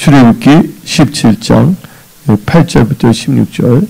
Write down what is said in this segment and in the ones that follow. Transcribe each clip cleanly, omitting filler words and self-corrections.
출애굽기 17장 8절부터 16절.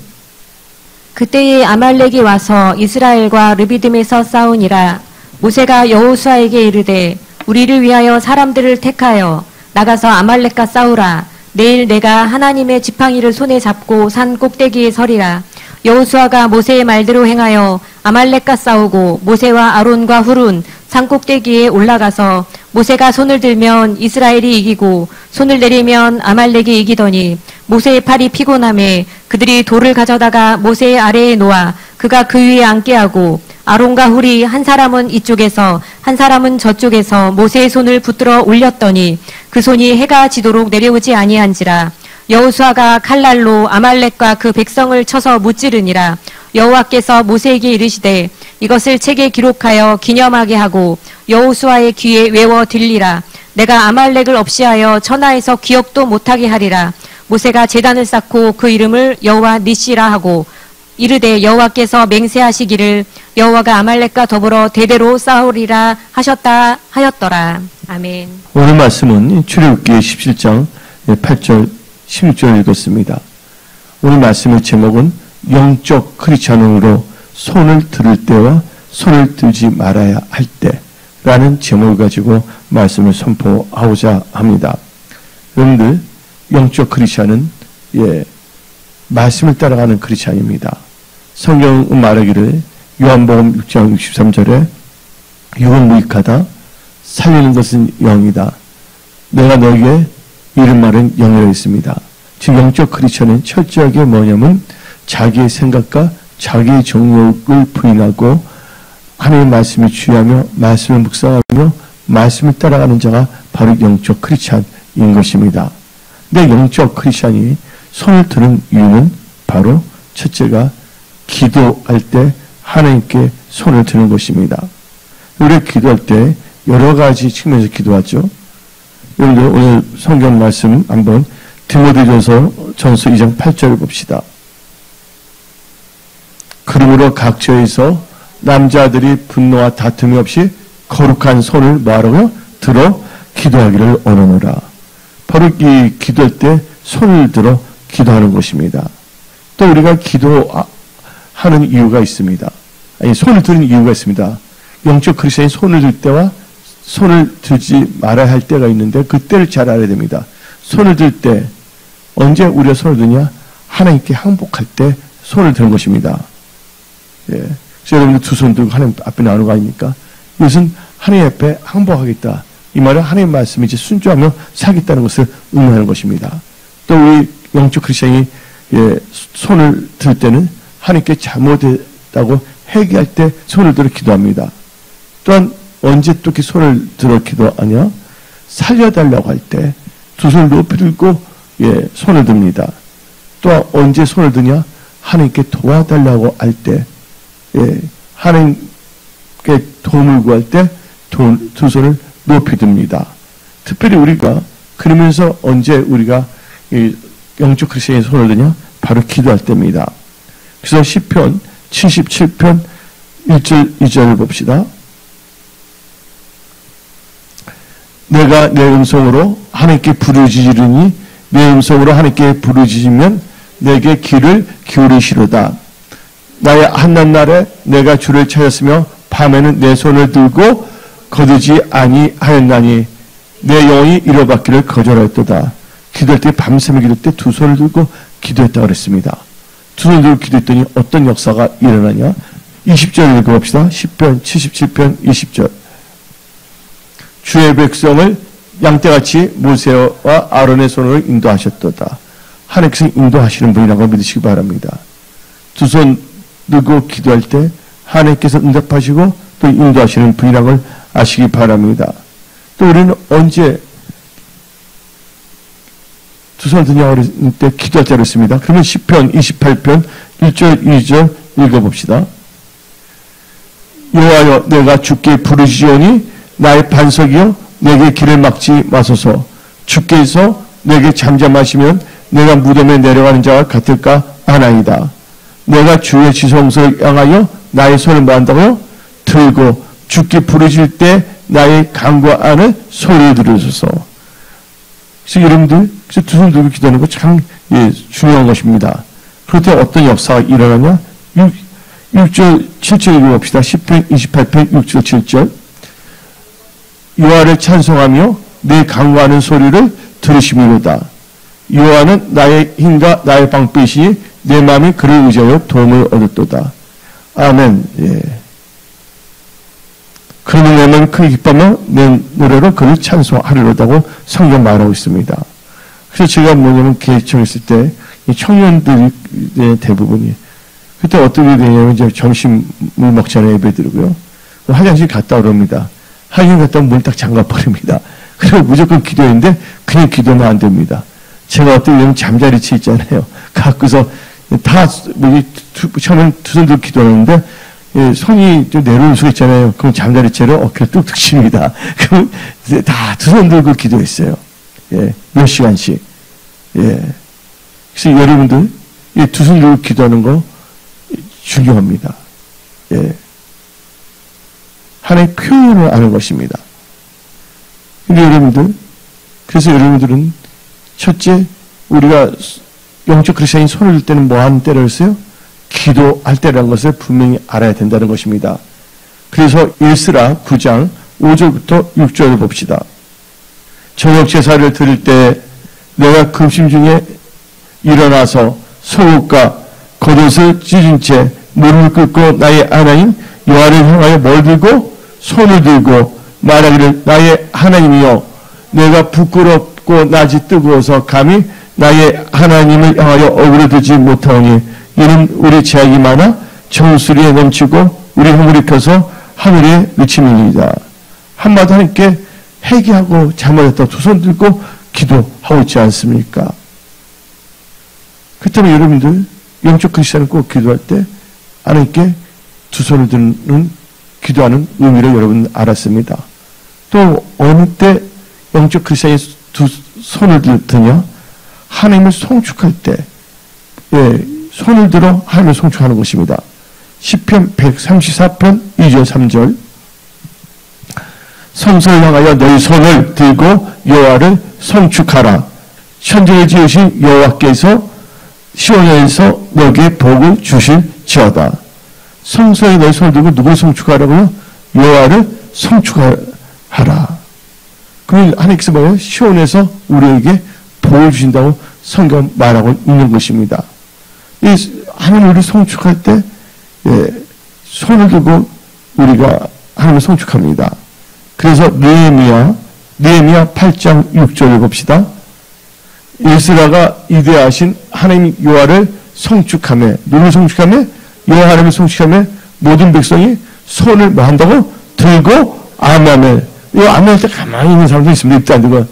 그때에 아말렉이 와서 이스라엘과 르비딤에서 싸우니라. 모세가 여호수아에게 이르되 우리를 위하여 사람들을 택하여 나가서 아말렉과 싸우라. 내일 내가 하나님의 지팡이를 손에 잡고 산 꼭대기에 서리라. 여호수아가 모세의 말대로 행하여 아말렉과 싸우고 모세와 아론과 훌은 산 꼭대기에 올라가서 모세가 손을 들면 이스라엘이 이기고 손을 내리면 아말렉이 이기더니 모세의 팔이 피곤함에 그들이 돌을 가져다가 모세의 아래에 놓아 그가 그 위에 앉게 하고 아론과 훌이 한 사람은 이쪽에서 한 사람은 저쪽에서 모세의 손을 붙들어 올렸더니 그 손이 해가 지도록 내려오지 아니한지라. 여호수아가 칼날로 아말렉과 그 백성을 쳐서 무찌르니라. 여호와께서 모세에게 이르시되 이것을 책에 기록하여 기념하게 하고 여호수아의 귀에 외워 들리라. 내가 아말렉을 없이하여 천하에서 기억도 못하게 하리라. 모세가 제단을 쌓고 그 이름을 여호와 니시라 하고 이르되 여호와께서 맹세하시기를 여호와가 아말렉과 더불어 대대로 싸우리라 하셨다 하였더라. 아멘. 오늘 말씀은 출애굽기 17장 8절 16절 읽었습니다. 오늘 말씀의 제목은 영적 크리스찬으로 손을 들을 때와 손을 들지 말아야 할 때라는 제목을 가지고 말씀을 선포하고자 합니다. 여러분들, 영적 크리스찬은 말씀을 따라가는 크리스찬입니다. 성경은 말하기를 요한복음 6장 63절에 육은 무익하다 살리는 것은 영이다. 내가 너에게 이런 말은 영이라 했습니다. 즉 영적 크리스찬은 철저하게 뭐냐면 자기의 생각과 자기의 정욕을 부인하고 하나님의 말씀을 주의하며 말씀을 묵상하며 말씀을 따라가는 자가 바로 영적 크리스찬인 것입니다. 근데 영적 크리스찬이 손을 드는 이유는 바로 첫째가 기도할 때 하나님께 손을 드는 것입니다. 우리가 기도할 때 여러 가지 측면에서 기도하죠. 여러분들 오늘 성경 말씀 한번 디모데전서 2장 8절을 봅시다. 그러므로 각처에서 남자들이 분노와 다툼이 없이 거룩한 손을 뭐하라고요? 들어 기도하기를 원하노라. 바로 이 기도할 때 손을 들어 기도하는 것입니다. 또 우리가 기도하는 이유가 있습니다. 아니, 손을 드는 이유가 있습니다. 영적 크리스천이 손을 들 때와 손을 들지 말아야 할 때가 있는데 그때를 잘 알아야 됩니다. 손을 들 때 언제 우리가 손을 드냐? 하나님께 항복할 때 손을 드는 것입니다. 그래서 여러분들 두 손 들고 하나님 앞에 나오는 거 아닙니까? 이것은 하나님 앞에 항복하겠다. 이 말은 하나님 말씀에 이제 순종하며 살겠다는 것을 의미하는 것입니다. 또 우리 영적 크리스천이 손을 들 때는 하나님께 잘못했다고 회개할 때 손을 들어 기도합니다. 또한 언제 또 이렇게 손을 들어 기도하냐? 살려달라고 할 때 두 손을 높이 들고 손을 듭니다. 또 언제 손을 드냐? 하나님께 도와달라고 할 때, 하나님께 도움을 구할 때 두 손을 높이 듭니다. 특별히 우리가 그러면서 언제 우리가 영적 크리스천의 손을 드냐? 바로 기도할 때입니다. 그래서 시편 77편 1절 2절을 봅시다. 내가 내 음성으로 하나님께 부르짖으리니 내 음성으로 하나님께 부르짖으면 내게 귀를 기울이시로다. 나의 한낱날에 내가 주를 찾았으며 밤에는 내 손을 들고 거두지 아니하였나니 내 영혼이 잃어받기를 거절하였도다. 기도할 때 밤새며 기도할 때 두 손을 들고 기도했다고 그랬습니다. 두 손을 들고 기도했더니 어떤 역사가 일어나냐? 20절 읽어봅시다. 시편 77편 20절. 주의 백성을 양떼같이 모세와 아론의 손으로 인도하셨도다. 하나님께서 인도하시는 분이라고 믿으시기 바랍니다. 두 손 들고 기도할 때 하나님께서 응답하시고 또 인도하시는 분이라고 아시기 바랍니다. 또 우리는 언제 두 손을 드냐고 그럴 때 기도할 때 그랬습니다. 그러면 시편 28편 1절 2절 읽어봅시다. 여호와여 내가 주께 부르짖으니 나의 반석이여 내게 길을 막지 마소서. 주께서 내게 잠잠하시면 내가 무덤에 내려가는 자와 같을까 하나이다. 내가 주의 지성소를 향하여 나의 손을 뭐한다고요? 들고 주께 부르짖을 때 나의 간구하는 소리를 들으소서. 그래서 여러분들 그래서 두 손 들고 기도하는 거 참 중요한 것입니다. 그럴 때 어떤 역사가 일어나냐? 6절, 7절 읽어봅시다. 10편 28편 6절, 7절. 여호와를 찬송하며 내 강구하는 소리를 들으시미로다. 여호와는 나의 힘과 나의 방패이시니 내 마음이 그를 의지하여 도움을 얻었도다. 아멘. 예. 그러면 내 마음이 크게 기뻐하며 내 노래로 그를 찬송하리로다고 성경 말하고 있습니다. 그래서 제가 뭐냐면 계획청 있을 때 청년들의 대부분이 그때 어떻게 되냐면 이제 점심을 먹잖아요. 예배 드리고요. 화장실 갔다 오랍니다. 화장실 갔다 오면 문 딱 잠가 버립니다. 그리고 무조건 기도했는데 그냥 기도는 안 됩니다. 제가 어떻게 되면 잠자리채 있잖아요. 갖고서 다 처음엔 두 손 들고 기도하는데 손이 좀 내려올 수가 있잖아요. 그럼 잠자리채를 어깨를 뚝뚝 칩니다. 그럼 다 두 손 들고 기도했어요. 예, 몇 시간씩. 예. 그래서 여러분들 이 두 손 들고 기도하는 거 중요합니다. 예. 하나의 표현을 하는 것입니다. 근데 여러분들, 그래서 여러분들은 첫째, 우리가 영적 그리스도인 손을 들 때는 뭐 하는 때라 했어요? 기도할 때라는 것을 분명히 알아야 된다는 것입니다. 그래서 에스라 9장 5절부터 6절을 봅시다. 저녁 제사를 드릴 때 내가 금심 중에 일어나서 속옷과 겉옷을 찢은 채 무릎을 꿇고 나의 하나님 여호와를 향하여 뭘 들고 손을 들고 말하기를 나의 하나님이여 내가 부끄럽고 낮이 뜨거워서 감히 나의 하나님을 향하여 얼굴을 들지 못하오니 이는 우리 죄악이 많아 정수리에 넘치고 우리 허물이 펴서 하늘에 미침이니이다. 한마디 하나님께 회개하고 잘못했다 두 손 들고 기도하고 있지 않습니까? 그 때문에 여러분들 영적 크리스찬은 꼭 기도할 때 하나님께 두 손을 드는 기도하는 의미를 여러분 알았습니다. 또 어느 때 영적 크리스찬이 두 손을 드냐? 하나님을 송축할 때 손을 들어 하나님을 송축하는 것입니다. 시편 134편 2절 3절 성소를 향하여 너희 손을 들고 여호와를 송축하라. 천지를 지으신 여호와께서 시온에서 너에게 복을 주실지어다. 성소에 너희 손을 들고 누구를 송축하라고요? 여호와를 송축하라. 그럼 하나님께서 뭐예요? 시온에서 우리에게 복을 주신다고 성경 말하고 있는 것입니다. 이 하나님 우리 송축할 때 손을 들고 우리가 하나님을 송축합니다. 그래서 느헤미야 8장 6절을 봅시다. 에스라가 이대하신 하나님 여호와를 송축하며 누구를 송축하며 여호와 하나님을 송축하며 모든 백성이 손을 뭐 한다고? 들고 아멘. 이 아멘 할 때 가만히 있는 사람도 있습니다. 입도 안 들고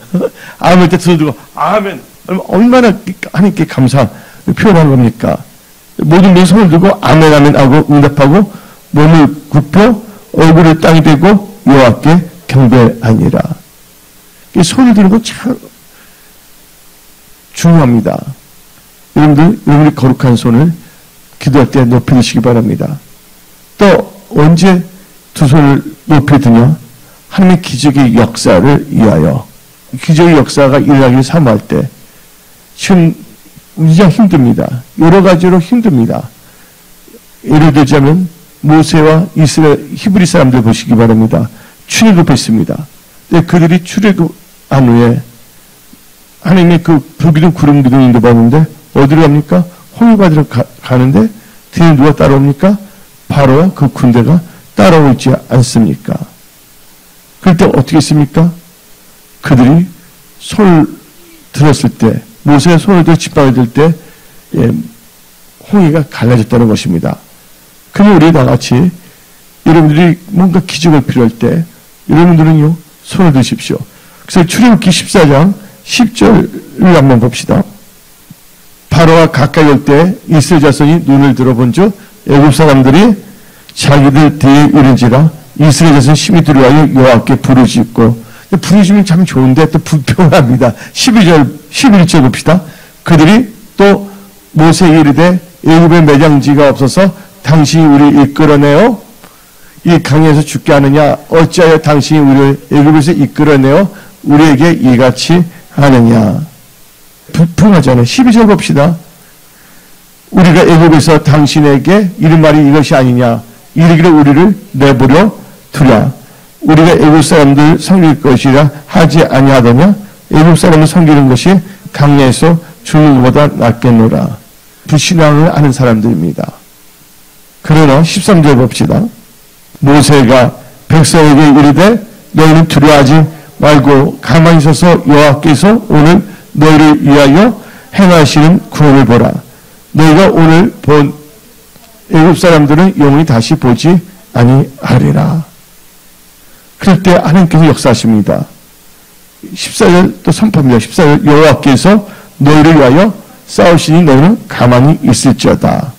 아멘 할 때 손을 들고 아멘. 얼마나 하나님께 감사 표현한 겁니까? 모든 백성이 손을 들고 아멘 아멘 하고 응답하고 몸을 굽혀 얼굴을 땅에 대고 여호와께 경배하니라. 이 손을 드는 거 참 중요합니다. 여러분들이 거룩한 손을 기도할 때 높이 드시기 바랍니다. 또 언제 두 손을 높이 드냐? 하나님의 기적의 역사를 위하여 기적의 역사가 일어나기를 사모할 때 지금 굉장히 힘듭니다. 여러 가지로 힘듭니다. 예를 들자면 모세와 이스라엘 히브리 사람들 보시기 바랍니다. 출애굽했습니다. 근데 그들이 출애굽한 후에 하나님의 그 불기둥 구름 기둥이 인도받는데 어디로 갑니까? 홍해바다로 가는데 뒤에 누가 따라옵니까? 바로와 그 군대가 따라오지 않습니까? 그럴 때 어떻게 했습니까? 그들이 손을 들었을 때 모세가 손을 들어 짓밟아 들 때 홍해가 갈라졌다는 것입니다. 그러면 우리 나같이 여러분들이 뭔가 기적을 필요할 때 여러분들은요 손을 드십시오. 그래서 출애굽기 14장 10절을 한번 봅시다. 바로가 가까이 올 때 이스라엘 자손이 눈을 들어본즉 애굽 사람들이 자기들 뒤에 이른지라 이스라엘 자손이 심히 두려워하여 여호와께 부르짖고 부르짖으면 참 좋은데 또 불평합니다. 11절 봅시다. 그들이 또 모세에게 이르되 애굽에 매장지가 없어서 당신이 우리를 이끌어내어 이 강에서 죽게 하느냐 어찌하여 당신이 우리를 애굽에서 이끌어내어 우리에게 이같이 하느냐. 불평하잖아요. 12절 봅시다. 우리가 애굽에서 당신에게 이른 말이 이것이 아니냐. 이르기를 우리를 내버려 두랴. 우리가 애굽 사람들 섬길 것이라 하지 아니하더냐. 애굽 사람을 섬기는 것이 강야에서 죽는 것보다 낫겠노라. 불신앙을 하는 사람들입니다. 그러나 13절 봅시다. 모세가 백성에게 이르되 너희는 두려워하지 말고 가만히 서서 여호와께서 오늘 너희를 위하여 행하시는 구원을 보라. 너희가 오늘 본 애굽 사람들은 영원히 다시 보지 아니하리라. 그럴 때 하나님께서 역사하십니다. 14절 또 선포합니다. 14절 여호와께서 너희를 위하여 싸우시니 너희는 가만히 있을지어다.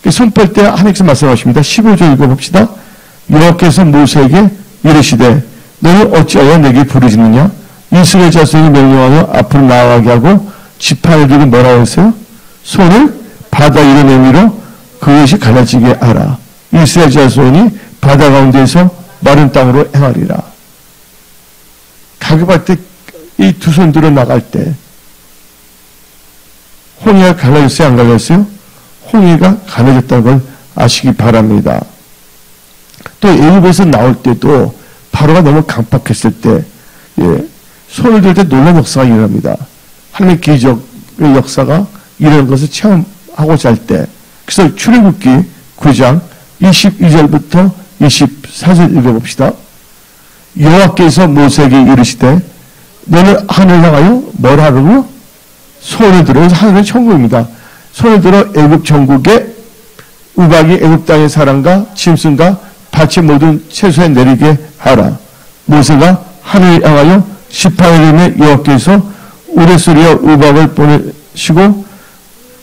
선포할 때 하나님께서 말씀하십니다. 15절 읽어봅시다. 여호와께서 모세에게 이르시되 너희는 어찌하여 내게 부르짖느냐. 이스라엘 자손이 명령하여 앞으로 나아가게 하고 지팡이를 들고 뭐라고 했어요? 손을 바다 위로 내밀어 그것이 갈라지게 하라. 이스라엘 자손이 바다 가운데에서 마른 땅으로 행하리라. 가급할 때 이 두 손 들어 나갈 때 홍해가 갈라졌어요? 안 갈라졌어요? 홍해가 갈라졌다는 걸 아시기 바랍니다. 또 애굽에서 나올 때도 바로가 너무 강팍했을 때 손을 들 때 놀라운 역사가 일어납니다. 하나님의 기적의 역사가 이런 것을 체험하고자 할 때, 그래서 출애굽기 9장 22절부터 24절 읽어봅시다. 여호와께서 모세에게 이르시되 너는 하늘 향하여 뭘 하라고요? 손을 들어. 하늘은 천국입니다. 손을 들어 애굽 전국에 우박이 애굽 땅의 사람과 짐승과 밭의 모든 채소에 내리게 하라. 모세가 하늘을 향하여 지팡이를 내며 여호와께서 우레소리와 우박을 보내시고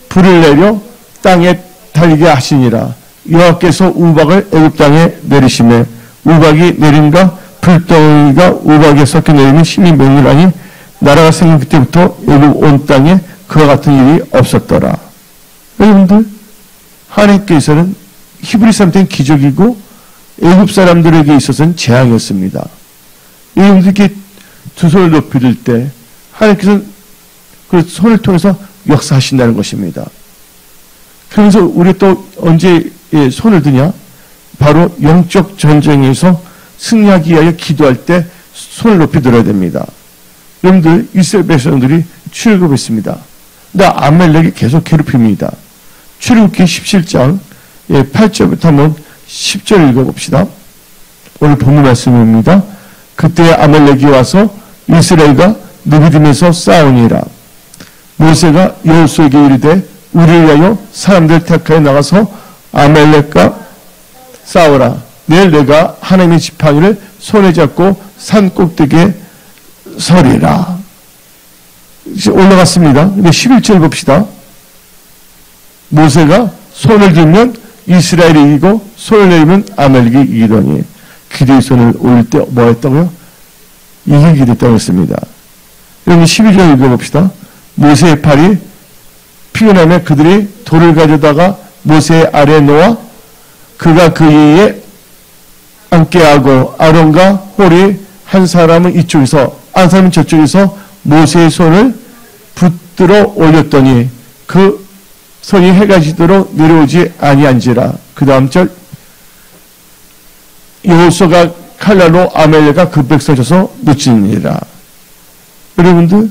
불을 내려 땅에 달리게 하시니라. 여호와께서 우박을 애굽 땅에 내리시매 우박이 내림과 불덩이가 우박에 섞여 내리면 심히 맹렬하니 나라가 생긴 그때부터 애굽 온 땅에 그와 같은 일이 없었더라. 여러분들, 하나님께서는 히브리 사람들은 기적이고 애굽 사람들에게 있어서는 재앙이었습니다. 여러분들께 두 손을 높이 들 때 하나님께서는 그 손을 통해서 역사하신다는 것입니다. 그러면서 우리 또 언제 손을 드냐? 바로 영적 전쟁에서 승리하기 위하여 기도할 때 손을 높이 들어야 됩니다. 여러분들, 이스라엘 백성들이 출애굽했습니다. 근데 아말렉이 계속 괴롭힙니다. 출애굽기 17장 8절부터 한번 10절 읽어봅시다. 오늘 본문 말씀입니다. 그때 아말렉이 와서 이스라엘과 느비딤에서 싸우니라. 모세가 여호수아에게 이르되 우리를 위하여 사람들 택하여 나가서 아말렉과 싸우라. 내일 내가 하나님의 지팡이를 손에 잡고 산 꼭대기에 서리라. 올라갔습니다. 근데 11절 봅시다. 모세가 손을 들면 이스라엘이 이기고 손을 내리면 아말렉이 이기더니 기도의 손을 올릴 때 뭐 했다고요? 이기게 됐다고 했습니다. 여러분 12절 읽어봅시다. 모세의 팔이 피곤하며 그들이 돌을 가져다가 모세의 아래에 놓아 그가 그 위에 앉게 하고 아론과 홀이 한 사람은 이쪽에서 한 사람은 저쪽에서 모세의 손을 붙들어 올렸더니 그 손이 해가 지도록 내려오지 아니한지라. 그 다음 절 여호수아가 칼날로 아말렉과 그 백성 쳐서 묻지니라. 여러분들,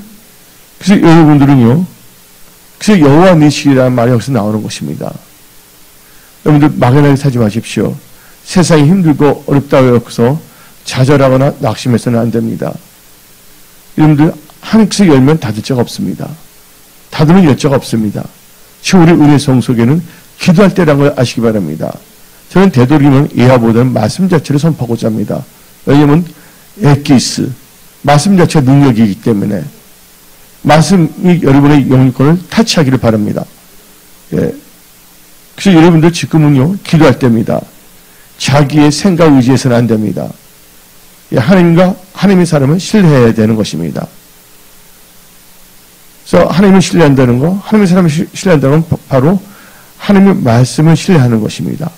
그래서 여러분들은요, 그래서 여호와 니시라는 말이 여기서 나오는 것입니다. 여러분들 막연하게 살지 마십시오. 세상이 힘들고 어렵다고 해서 좌절하거나 낙심해서는 안 됩니다. 여러분들, 하나님께서 열면 닫을 자가 없습니다. 닫으면 열 자가 없습니다. 지금 우리 은혜 성속에는 기도할 때라는 걸 아시기 바랍니다. 저는 되도록이면 예화보다는 말씀 자체를 선포하고자 합니다. 왜냐하면 에키스, 말씀 자체가 능력이기 때문에 말씀이 여러분의 영권을 타치하기를 바랍니다. 예. 그래서 여러분들 지금은요, 기도할 때입니다. 자기의 생각 의지해서는 안 됩니다. 예, 하나님과 하나님의 사람은 신뢰해야 되는 것입니다. 그래서 하나님을 신뢰한다는 거, 하나님의 사람을 신뢰한다는 건 바로 하나님의 말씀을 신뢰하는 것입니다.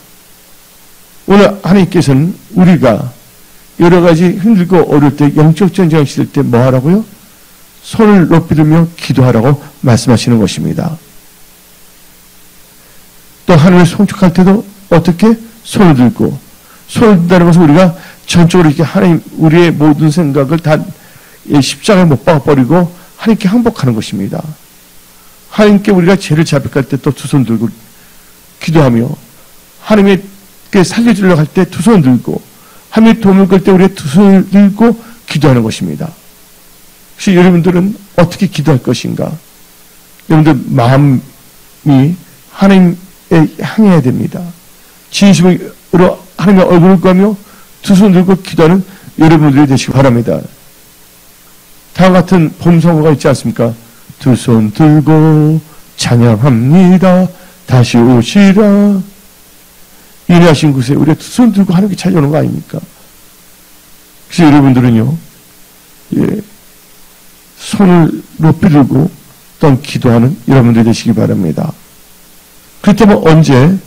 오늘 하나님께서는 우리가 여러 가지 힘들고 어려울 때 영적 전쟁을 치를 때 뭐 하라고요? 손을 높이 들며 기도하라고 말씀하시는 것입니다. 또 하나님을 송축할 때도 어떻게 손을 들고, 손을 든다는 것은 우리가 전적으로 이렇게 하나님, 우리의 모든 생각을 다 십자가에 못 박아버리고 하나님께 항복하는 것입니다. 하나님께 우리가 죄를 자백할 때 또 두 손 들고 기도하며, 하나님께 살려주려고 할 때 두 손 들고, 하나님의 도움을 끌 때 우리가 두 손을 들고 기도하는 것입니다. 혹시 여러분들은 어떻게 기도할 것인가? 여러분들 마음이 하나님에 향해야 됩니다. 진심으로 하나님의 얼굴을 보며 두 손 들고 기도하는 여러분들이 되시기 바랍니다. 다음과 같은 봄성어가 있지 않습니까? 두 손 들고 찬양합니다. 다시 오시라. 인하신 곳에 우리가 두 손 들고 하나님께 찾아오는 거 아닙니까? 그래서 여러분들은요, 손을 높이 들고 또 기도하는 여러분들이 되시기 바랍니다. 그렇다면 언제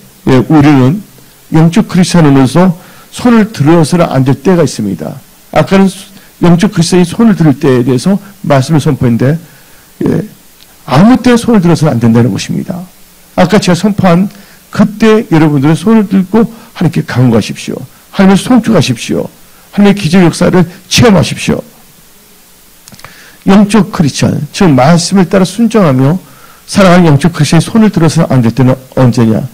우리는 영적 크리스찬으로서 손을 들어서는 안 될 때가 있습니다. 아까는 영적 크리스찬이 손을 들을 때에 대해서 말씀을 선포했는데, 아무 때 손을 들어서는 안 된다는 것입니다. 아까 제가 선포한 그때 여러분들은 손을 들고 하나님께 간구하십시오. 하나님을 송축하십시오. 하나님의 기적 역사를 체험하십시오. 영적 크리스찬, 즉 말씀을 따라 순종하며 살아가는 영적 크리스찬이 손을 들어서는 안 될 때는 언제냐?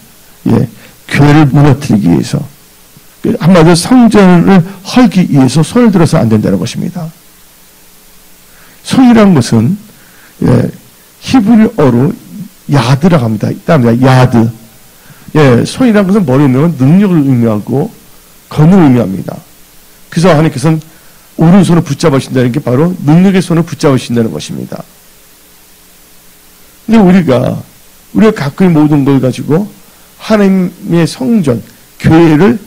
교회를 무너뜨리기 위해서, 한마디로 성전을 헐기 위해서 손을 들어서는 안 된다는 것입니다. 손이라는 것은 히브리어로 야드라고 합니다. 야드. 손이라는 것은 뭐를 의미하면 능력을 의미하고 권능을 의미합니다. 그래서 하나님께서는 오른손을 붙잡으신다는 게 바로 능력의 손을 붙잡으신다는 것입니다. 근데 우리가 갖고 있는 모든 걸 가지고 하나님의 성전, 교회를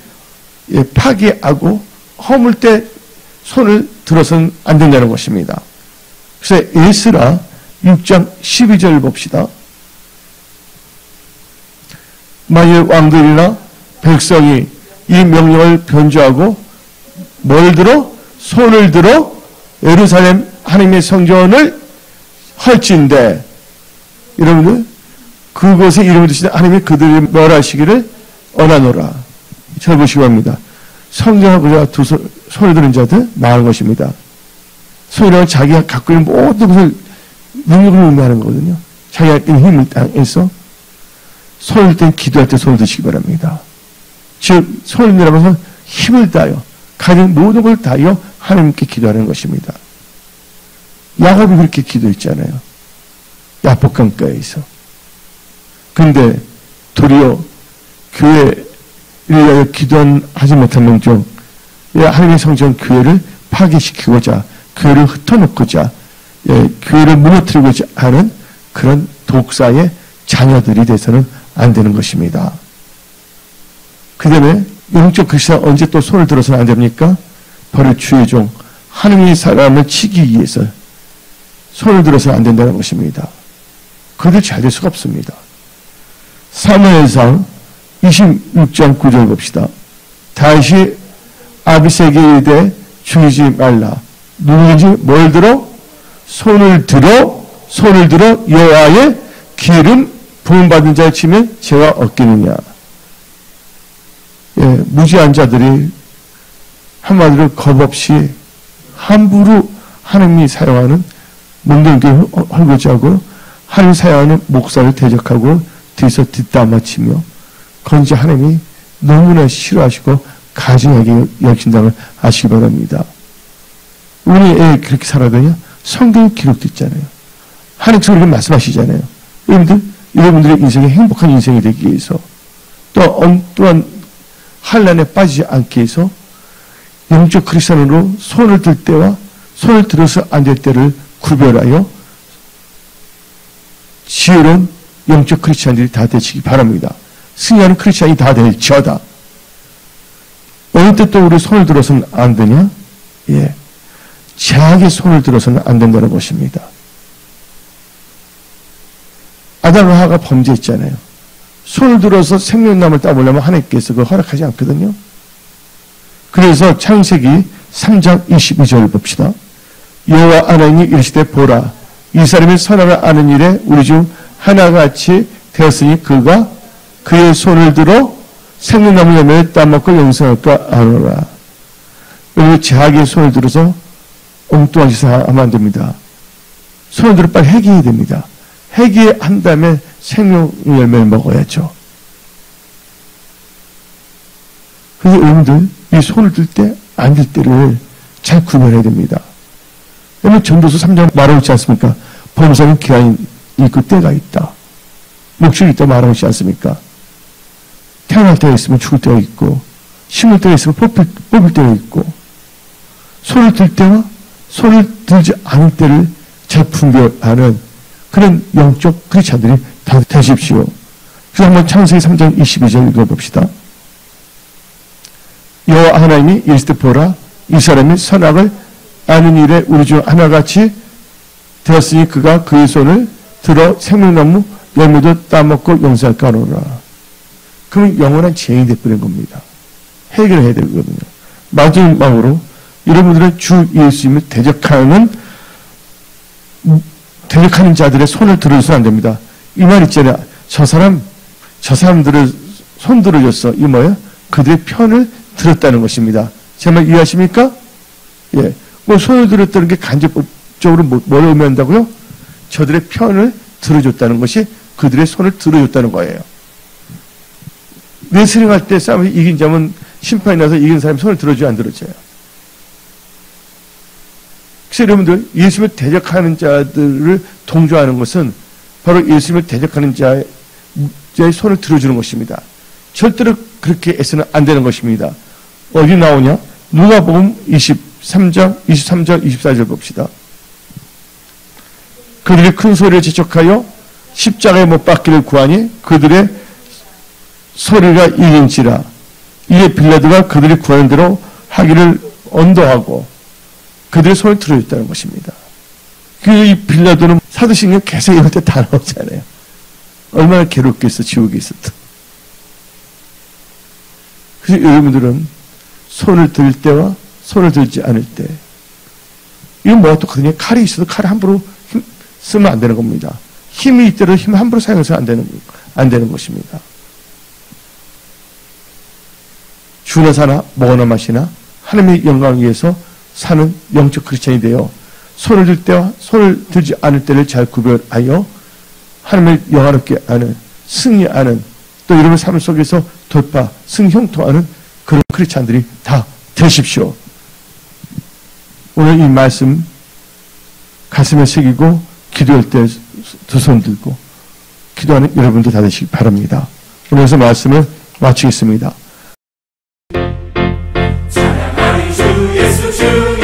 파괴하고 허물 때 손을 들어서는 안 된다는 것입니다. 그래서 에스라 6장 12절 봅시다. 만일 왕들이나 백성이 이 명령을 변조하고 뭘 들어? 손을 들어 예루살렘 하나님의 성전을 헐진대, 여러분들 그곳에 이름을 두시되 하나님이 그들을 멸하시기를 원하노라. 잘 보시기 바랍니다. 성전하고자 두 손을 드는 자들 나은 것입니다. 손이라는 자기가 갖고 있는 모든 것을 능력을 의미하는 거거든요. 자기가 있는 힘을 땅에서 손을 든 기도할 때 손을 드시기 바랍니다. 즉 손을 들라는 것은 힘을 다하여 가진 모든 걸 다하여 하나님께 기도하는 것입니다. 야곱이 그렇게 기도했잖아요. 야복강가에서. 근데 도리어 교회를 위하여 기도하지 못한 명 하나님의 성전 교회를 파괴시키고자, 교회를 흩어놓고자, 교회를 무너뜨리고자 하는 그런 독사의 자녀들이 돼서는 안 되는 것입니다. 그 다음에 영적 크리스찬 언제 또 손을 들어서는 안 됩니까? 바로 주의 종 하나님의 사람을 치기 위해서 손을 들어서는 안 된다는 것입니다. 그들 잘 될 수가 없습니다. 사무엘상 26장 9절 봅시다. 다시 아비새에게 이르되 죽이지 말라. 누구든지 뭘 들어? 손을 들어 여호와의 기름 부음받은 자를 치면 죄가 없겠느냐. 무지한 자들이 한마디로 겁없이 함부로 하나님이 사용하는 문둥이를 헐고자 하고 하나님 사용하는 목사를 대적하고 뒤에서 뒷담화치며 건지 하나님이 너무나 싫어하시고 가증하게 여긴다는 걸 아시기 바랍니다. 우리 애 그렇게 살아가냐? 성경에 기록되어 있잖아요. 하나님께서 그렇게 말씀하시잖아요. 여러분들의 인생이 행복한 인생이 되기 위해서 또한 환란에 빠지지 않기 위해서 영적 크리스찬으로 손을 들 때와 손을 들어서 안 될 때를 구별하여 지혜로운 영적 크리스찬들이 다 되시기 바랍니다. 승리하는 크리스찬이 다 될지어다. 어느 때 또 우리 손을 들어서는 안 되냐? 죄악의 손을 들어서는 안 된다는 것입니다. 아담과 하와가 범죄했잖아요. 손을 들어서 생명나무를 따보려면 하나님께서 그걸 허락하지 않거든요. 그래서 창세기 3장 22절 봅시다. 여호와 하나님이 이르시되 보라 이 사람이 선악을 아는 일에 우리 중 하나같이 되었으니 그가 그의 손을 들어 생명나무 열매를 따먹고 영생할까 하노라. 여러분 자기의 손을 들어서 엉뚱한 짓을 하면 안 됩니다. 손을 들어 빨리 회개해야 됩니다. 회개한 다음에 생명 열매를 먹어야죠. 그래서 여러분들 이 손을 들 때 안 들 때를 잘 구별해야 됩니다. 여러분 전도서 3장 말하고 있지 않습니까? 범사는 기한이 있고 때가 있다. 목줄이 있다 말하고 있지 않습니까? 태어날 때가 있으면 죽을 때가 있고 심을 때가 있으면 뽑을 때가 있고 손을 들 때와 손을 들지 않을 때를 잘 분별하는 그런 영적 크리스찬들이 다 되십시오. 그래서 한번 창세기 3장 22절 읽어봅시다. 여호와 하나님이 이르시되 보라 이 사람이 선악을 아는 일에 우리 중 하나같이 되었으니 그가 그의 손을 들어 생명나무 열매도 따먹고 영생할까 하노라. 그러면 영원한 죄인이 되어버린 겁니다. 해결해야 되거든요. 마지막으로 여러분들은 주 예수님을 대적하는 자들의 손을 들어줘서 안 됩니다. 이 말 있잖아요. 저 사람들을 손 들어줬어. 이 뭐예요? 그들의 편을 들었다는 것입니다. 제 말 이해하십니까? 예. 뭐 손을 들었다는 게 간접적으로 뭘 의미한다고요? 저들의 편을 들어줬다는 것이 그들의 손을 들어줬다는 거예요. 레슬링 할 때 싸움에서 이긴 자면 심판이 나서 이긴 사람이 손을 들어줘야 안 들어줘요. 그래서 여러분들 예수님을 대적하는 자들을 동조하는 것은 바로 예수님을 대적하는 자의 손을 들어주는 것입니다. 절대로 그렇게 해서는 안 되는 것입니다. 어디 나오냐? 누가복음 23장 24절 봅시다. 그들이 큰 소리를 지적하여 십자가에 못 박기를 구하니 그들의 소리가 이긴지라. 이에 빌라도가 그들이 구하는 대로 하기를 언도하고 그들의 손을 들어줬다는 것입니다. 이 빌라도는 사도신경 계속 이럴 때 다 나오잖아요. 얼마나 괴롭겠어, 지옥에 있었다. 그래서 여러분들은 손을 들 때와 손을 들지 않을 때, 이건 뭐가 똑같거든요. 칼이 있어도 칼을 함부로 쓰면 안 되는 겁니다. 힘이 있더라도 힘을 함부로 사용해서 안 되는 것입니다. 주나 사나 먹어나 마시나 하나님의 영광을 위해서 사는 영적 크리스찬이 되어 손을 들 때와 손을 들지 않을 때를 잘 구별하여 하나님을 영화롭게 하는, 승리하는, 또 여러분의 삶 속에서 돌파, 승형통하는 그런 크리스찬들이 다 되십시오. 오늘 이 말씀 가슴에 새기고 기도할 때 두 손 들고 기도하는 여러분들 다 되시기 바랍니다. 오늘서 말씀을 마치겠습니다. 찬양하리 주 예수 주